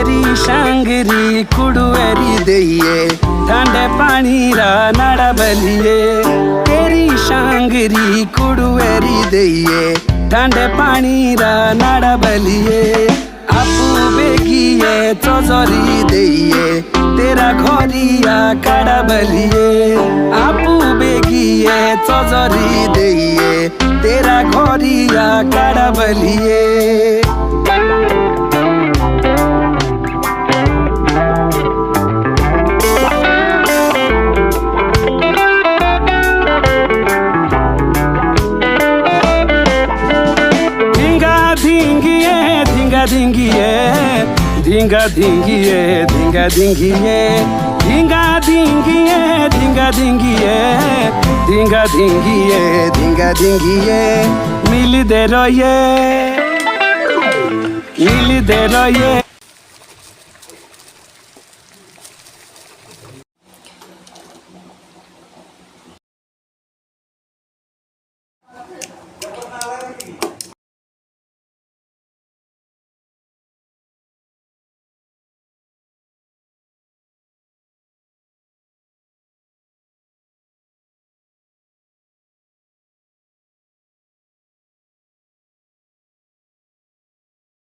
तेरी शांगरी कुड़ुएरी दइए ठंडे पानी रा नाड़ा बलिए तेरी शांगरी कुड़ुएरी दइए ठंडे पानी रा नाड़ा बलिए आपू बेगिए चौजरी दइए तेरा घरिया काड़ा बलिए आपू बेगिए चौजरी दइए तेरा घरिया काड़ा बलिए धिंगा धिंगिए धिंगा धिंगिए धिंगा धिंगिए धिंगा धिंगिए धिंगा धिंगिए धिंगा धिंगिए मिल दे रोये